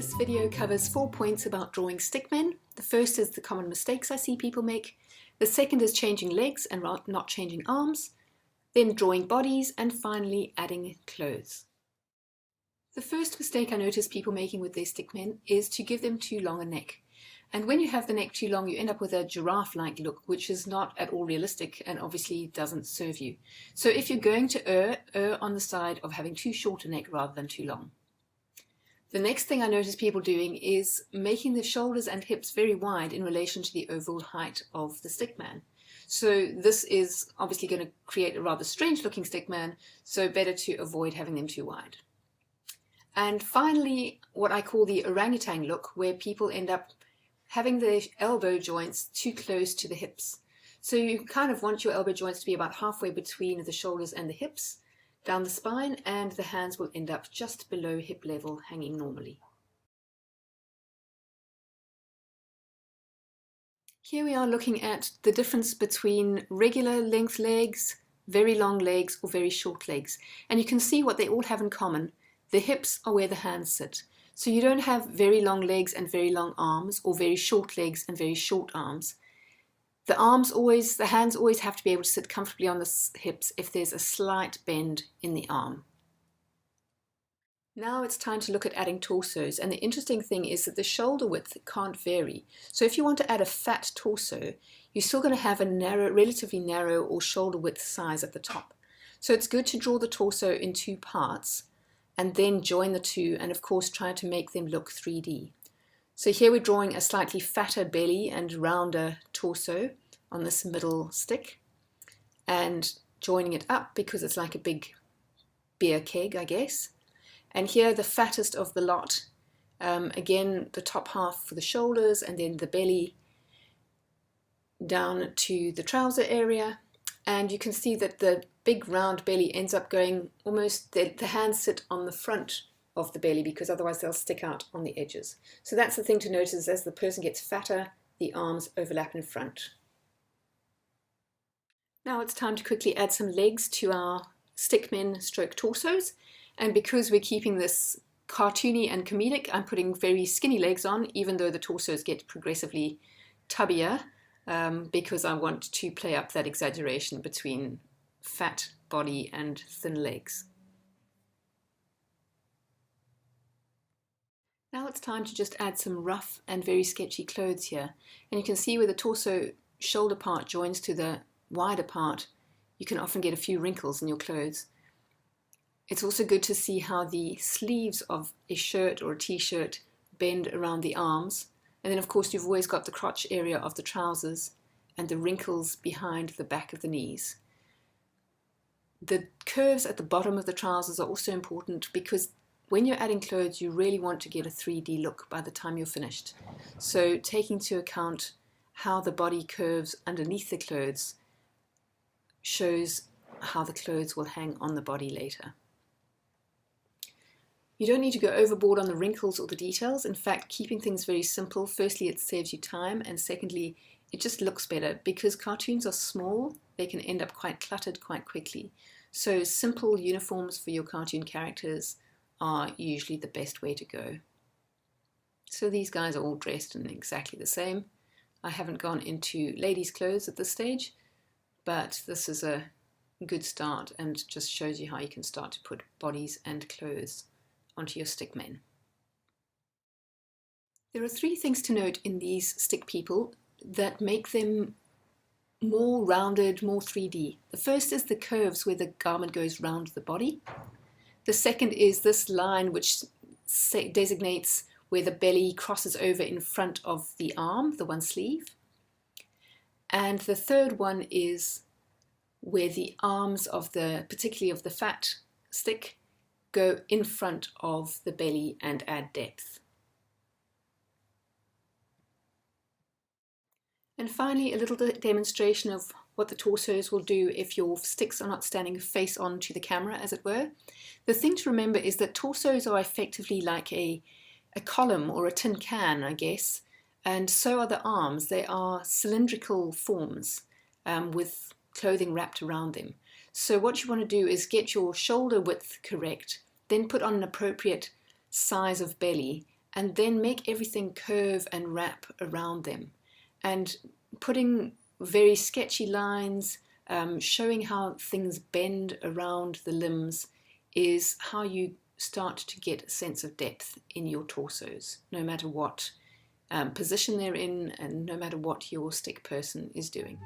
This video covers 4 points about drawing stickmen. The first is the common mistakes I see people make. The second is changing legs and not changing arms. Then drawing bodies, and finally adding clothes. The first mistake I notice people making with their stickmen is to give them too long a neck. And when you have the neck too long, you end up with a giraffe-like look, which is not at all realistic and obviously doesn't serve you. So if you're going to err on the side of having too short a neck rather than too long. The next thing I notice people doing is making the shoulders and hips very wide in relation to the overall height of the stickman. So this is obviously going to create a rather strange looking stickman, so better to avoid having them too wide. And finally, what I call the orangutan look, where people end up having their elbow joints too close to the hips. So you kind of want your elbow joints to be about halfway between the shoulders and the hips, down the spine, and the hands will end up just below hip level, hanging normally. Here we are looking at the difference between regular length legs, very long legs, or very short legs. And you can see what they all have in common. The hips are where the hands sit. So you don't have very long legs and very long arms, or very short legs and very short arms. The hands always have to be able to sit comfortably on the hips if there's a slight bend in the arm. Now it's time to look at adding torsos, and the interesting thing is that the shoulder width can't vary. So if you want to add a fat torso, you're still going to have a relatively narrow or shoulder width size at the top. So it's good to draw the torso in two parts and then join the two, and of course try to make them look 3D. So here we're drawing a slightly fatter belly and rounder torso on this middle stick and joining it up because it's like a big beer keg, I guess. And here the fattest of the lot, again the top half for the shoulders and then the belly down to the trouser area. And you can see that the big round belly ends up going almost, the hands sit on the front of the belly because otherwise they'll stick out on the edges. So that's the thing to notice: as the person gets fatter, the arms overlap in front. Now it's time to quickly add some legs to our stickmen stroke torsos, and because we're keeping this cartoony and comedic, I'm putting very skinny legs on, even though the torsos get progressively tubbier, because I want to play up that exaggeration between fat body and thin legs. Now it's time to just add some rough and very sketchy clothes here. And you can see where the torso shoulder part joins to the wider part, you can often get a few wrinkles in your clothes. It's also good to see how the sleeves of a shirt or a t-shirt bend around the arms. And then of course you've always got the crotch area of the trousers and the wrinkles behind the back of the knees. The curves at the bottom of the trousers are also important because when you're adding clothes, you really want to get a 3D look by the time you're finished. So taking into account how the body curves underneath the clothes shows how the clothes will hang on the body later. You don't need to go overboard on the wrinkles or the details. In fact, keeping things very simple, firstly, it saves you time, and secondly, it just looks better. Because cartoons are small, they can end up quite cluttered quite quickly. So simple uniforms for your cartoon characters are usually the best way to go. So these guys are all dressed in exactly the same. I haven't gone into ladies' clothes at this stage, but this is a good start and just shows you how you can start to put bodies and clothes onto your stickmen. There are 3 things to note in these stick people that make them more rounded, more 3D. The first is the curves where the garment goes round the body. The second is this line which designates where the belly crosses over in front of the arm, the one sleeve. And the third one is where the arms of particularly of the fat stick, go in front of the belly and add depth. And finally, a little demonstration of what the torsos will do if your sticks are not standing face on to the camera, as it were. The thing to remember is that torsos are effectively like a column or a tin can, I guess, and so are the arms. They are cylindrical forms with clothing wrapped around them. So what you want to do is get your shoulder width correct, then put on an appropriate size of belly and then make everything curve and wrap around them. And putting very sketchy lines, showing how things bend around the limbs is how you start to get a sense of depth in your torsos, no matter what position they're in and no matter what your stick person is doing.